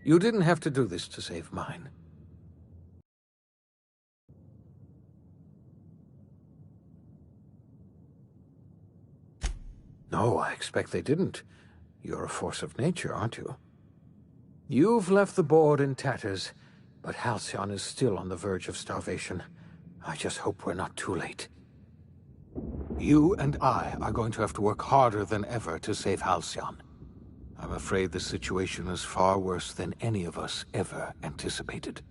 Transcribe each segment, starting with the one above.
You didn't have to do this to save mine. No, I expect they didn't. You're a force of nature, aren't you? You've left the board in tatters, but Halcyon is still on the verge of starvation. I just hope we're not too late. You and I are going to have to work harder than ever to save Halcyon. I'm afraid the situation is far worse than any of us ever anticipated.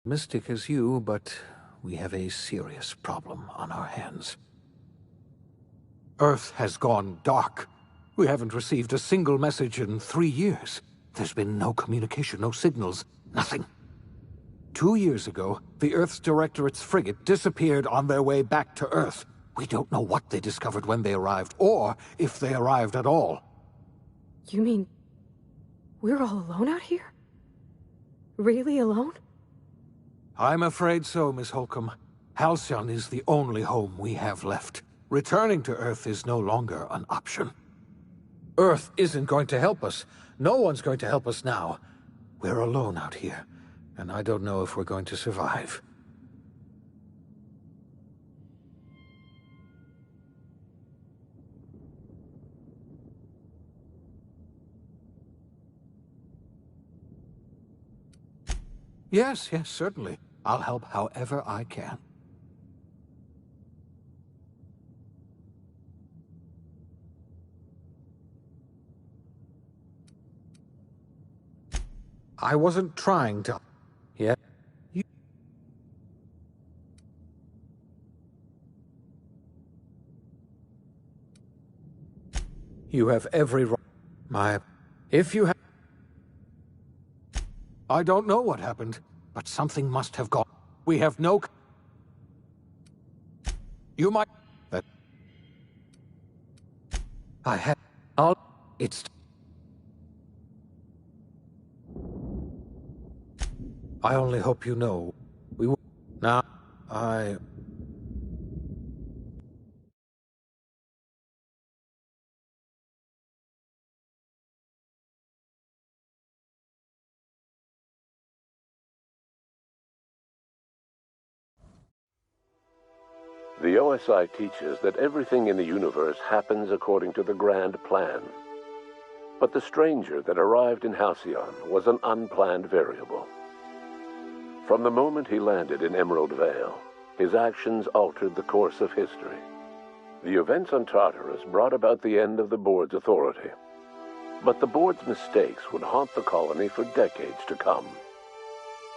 Mystic as you, but we have a serious problem on our hands. Earth has gone dark. We haven't received a single message in 3 years. There's been no communication, no signals, nothing. 2 years ago, the Earth's Directorate's frigate disappeared on their way back to Earth. We don't know what they discovered when they arrived, or if they arrived at all. You mean we're all alone out here? Really alone? I'm afraid so, Miss Holcomb. Halcyon is the only home we have left. Returning to Earth is no longer an option. Earth isn't going to help us. No one's going to help us now. We're alone out here, and I don't know if we're going to survive. Yes, certainly. I'll help however I can. I wasn't trying to... Yeah? You have every right. If you have... I don't know what happened, but something must have gone. We have no... You might... That... I have... It's... I only hope you know. We will... Now, The OSI teaches that everything in the universe happens according to the grand plan. But the stranger that arrived in Halcyon was an unplanned variable. From the moment he landed in Emerald Vale, his actions altered the course of history. The events on Tartarus brought about the end of the board's authority. But the board's mistakes would haunt the colony for decades to come.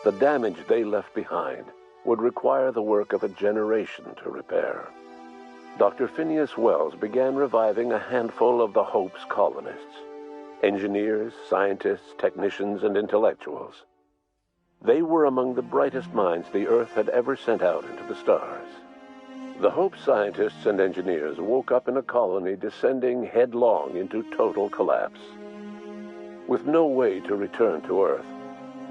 The damage they left behind would require the work of a generation to repair. Dr. Phineas Wells began reviving a handful of the Hope's colonists. Engineers, scientists, technicians, and intellectuals. They were among the brightest minds the Earth had ever sent out into the stars. The Hope scientists and engineers woke up in a colony descending headlong into total collapse. With no way to return to Earth,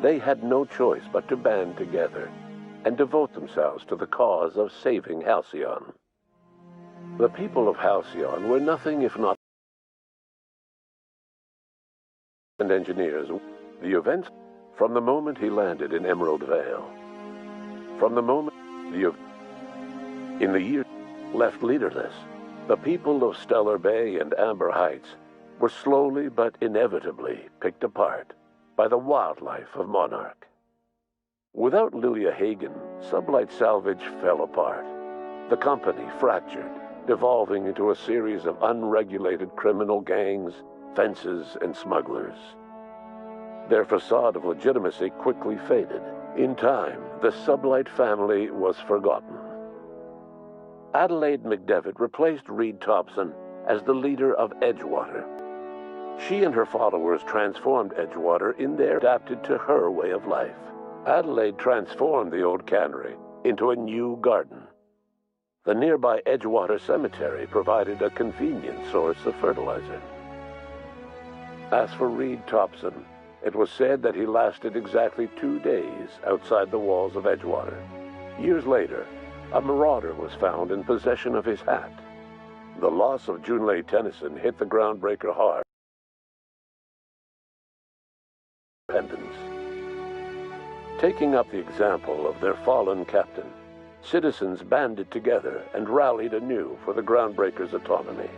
they had no choice but to band together and devote themselves to the cause of saving Halcyon. The people of Halcyon were nothing if not and engineers. The events from the moment he landed in Emerald Vale. From the moment in the year left leaderless, the people of Stellar Bay and Amber Heights were slowly but inevitably picked apart by the wildlife of Monarch. Without Lilia Hagen, Sublight Salvage fell apart. The company fractured, devolving into a series of unregulated criminal gangs, fences, and smugglers. Their facade of legitimacy quickly faded. In time, the Sublight family was forgotten. Adelaide McDevitt replaced Reed Thompson as the leader of Edgewater. She and her followers transformed Edgewater in their adapted to her way of life. Adelaide transformed the old cannery into a new garden. The nearby Edgewater Cemetery provided a convenient source of fertilizer. As for Reed Thompson, it was said that he lasted exactly 2 days outside the walls of Edgewater. Years later, a marauder was found in possession of his hat. The loss of Junlei Tennyson hit the Groundbreaker hard. Independence. Taking up the example of their fallen captain, citizens banded together and rallied anew for the Groundbreaker's autonomy.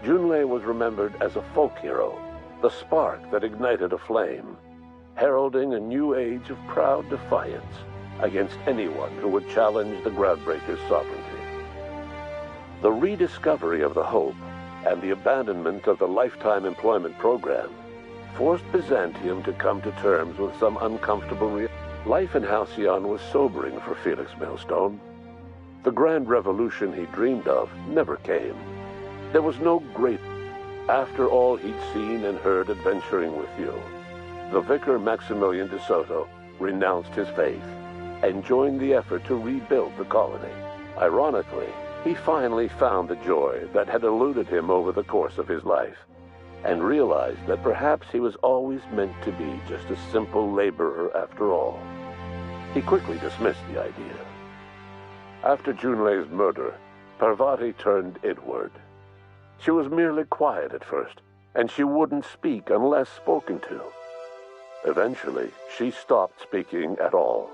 Junlei was remembered as a folk hero, the spark that ignited a flame, heralding a new age of proud defiance against anyone who would challenge the Groundbreaker's sovereignty. The rediscovery of the Hope and the abandonment of the lifetime employment program forced Byzantium to come to terms with some uncomfortable reality. Life in Halcyon was sobering for Felix Millstone. The grand revolution he dreamed of never came. There was no great... After all he'd seen and heard adventuring with you, the vicar Maximilian de Soto renounced his faith and joined the effort to rebuild the colony. Ironically, he finally found the joy that had eluded him over the course of his life, and realized that perhaps he was always meant to be just a simple laborer after all. He quickly dismissed the idea. After Junlei's murder, Parvati turned inward. She was merely quiet at first, and she wouldn't speak unless spoken to. Eventually, she stopped speaking at all.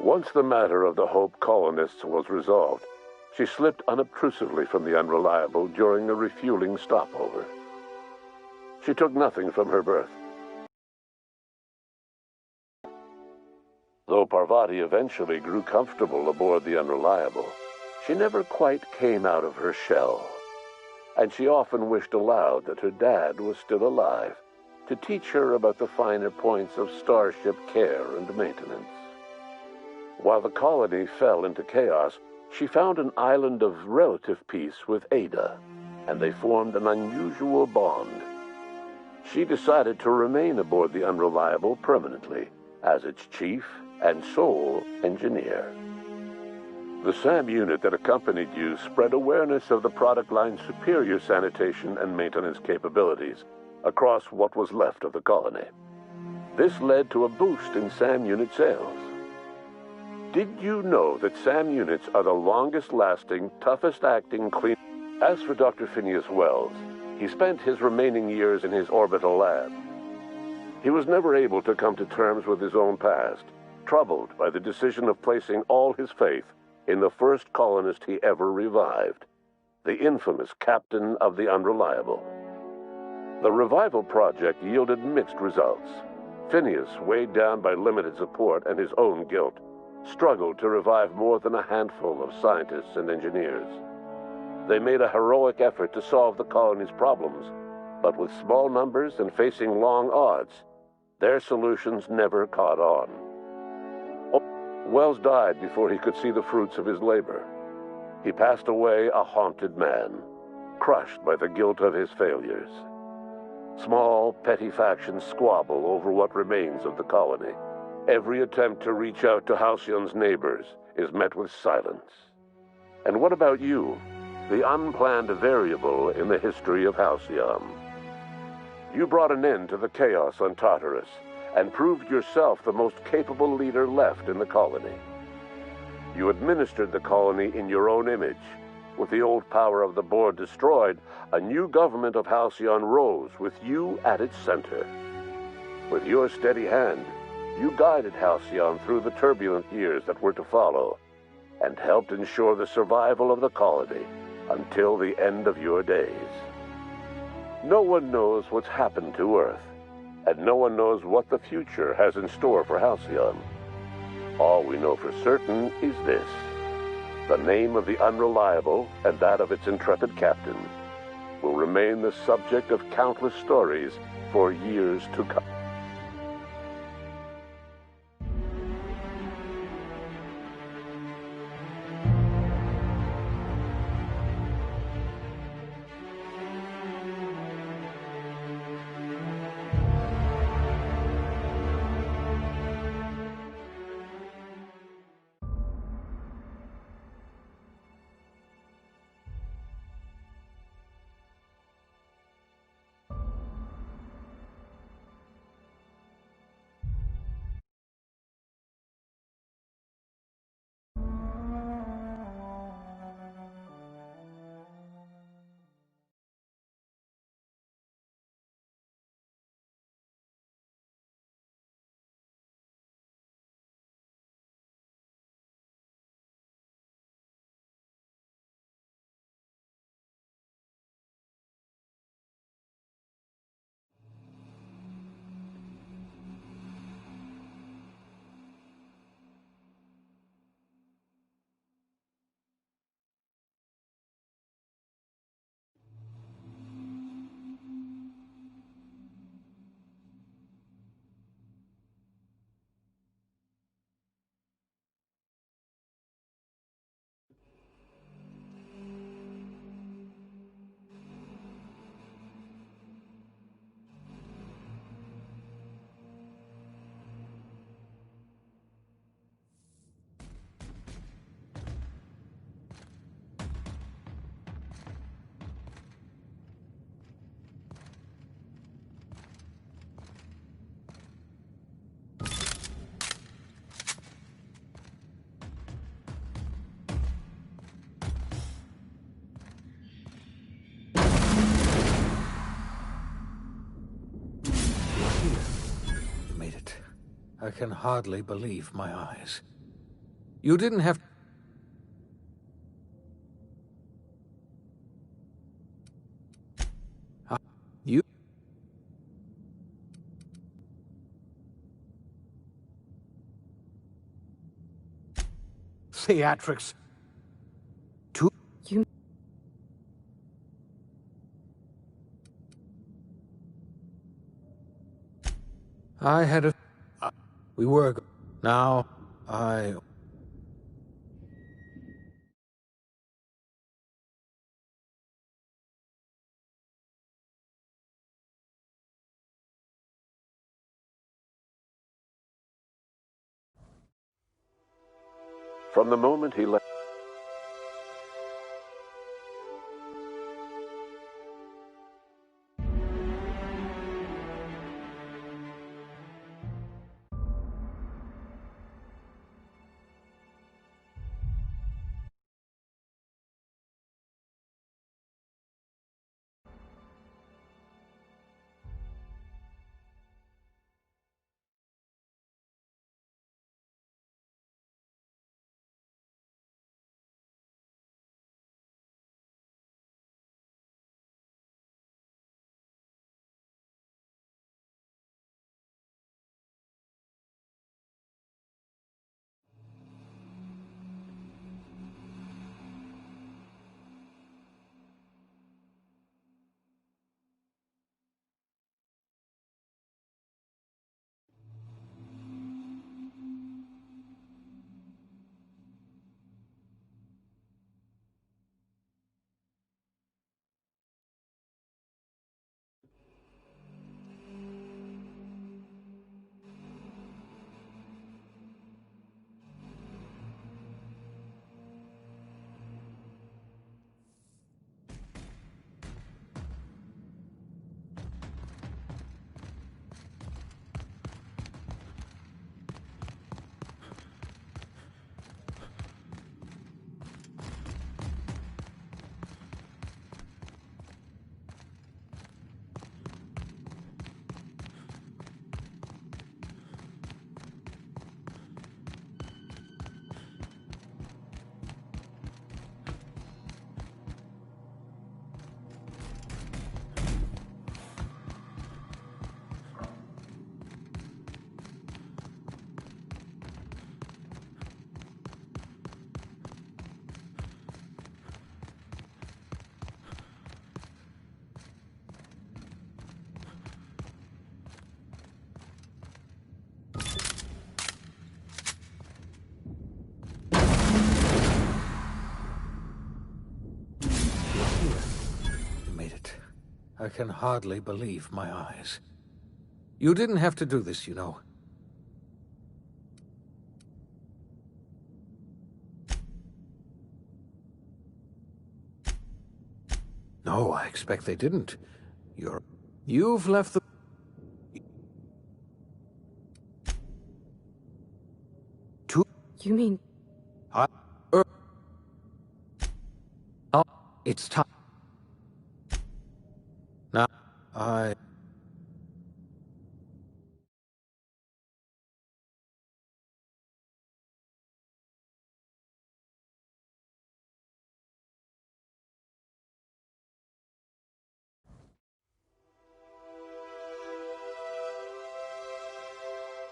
Once the matter of the Hope colonists was resolved, she slipped unobtrusively from the Unreliable during a refueling stopover. She took nothing from her berth. Though Parvati eventually grew comfortable aboard the Unreliable, she never quite came out of her shell. And she often wished aloud that her dad was still alive to teach her about the finer points of starship care and maintenance. While the colony fell into chaos, she found an island of relative peace with Ada, and they formed an unusual bond. She decided to remain aboard the Unreliable permanently as its chief and sole engineer. The SAM unit that accompanied you spread awareness of the product line's superior sanitation and maintenance capabilities across what was left of the colony. This led to a boost in SAM unit sales. Did you know that SAM units are the longest-lasting, toughest-acting clean... As for Dr. Phineas Wells, he spent his remaining years in his orbital lab. He was never able to come to terms with his own past, troubled by the decision of placing all his faith in the first colonist he ever revived, the infamous captain of the Unreliable. The revival project yielded mixed results. Phineas, weighed down by limited support and his own guilt, struggled to revive more than a handful of scientists and engineers. They made a heroic effort to solve the colony's problems, but with small numbers and facing long odds, their solutions never caught on. Wells died before he could see the fruits of his labor. He passed away a haunted man, crushed by the guilt of his failures. Small, petty factions squabble over what remains of the colony. Every attempt to reach out to Halcyon's neighbors is met with silence. And what about you, the unplanned variable in the history of Halcyon? You brought an end to the chaos on Tartarus, and proved yourself the most capable leader left in the colony. You administered the colony in your own image. With the old power of the board destroyed, a new government of Halcyon rose with you at its center. With your steady hand, you guided Halcyon through the turbulent years that were to follow, and helped ensure the survival of the colony until the end of your days. No one knows what's happened to Earth, and no one knows what the future has in store for Halcyon. All we know for certain is this: the name of the Unreliable and that of its intrepid captain will remain the subject of countless stories for years to come. I can hardly believe my eyes. You didn't have... You... Theatrics. Two... You... I had a... we were... Now, I... From the moment he left... You made it. I can hardly believe my eyes. You didn't have to do this, you know. No, I expect they didn't. You've left the... Two... You mean... I... Oh, it's time. Now, I...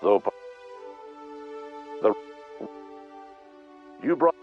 Though... The... You brought...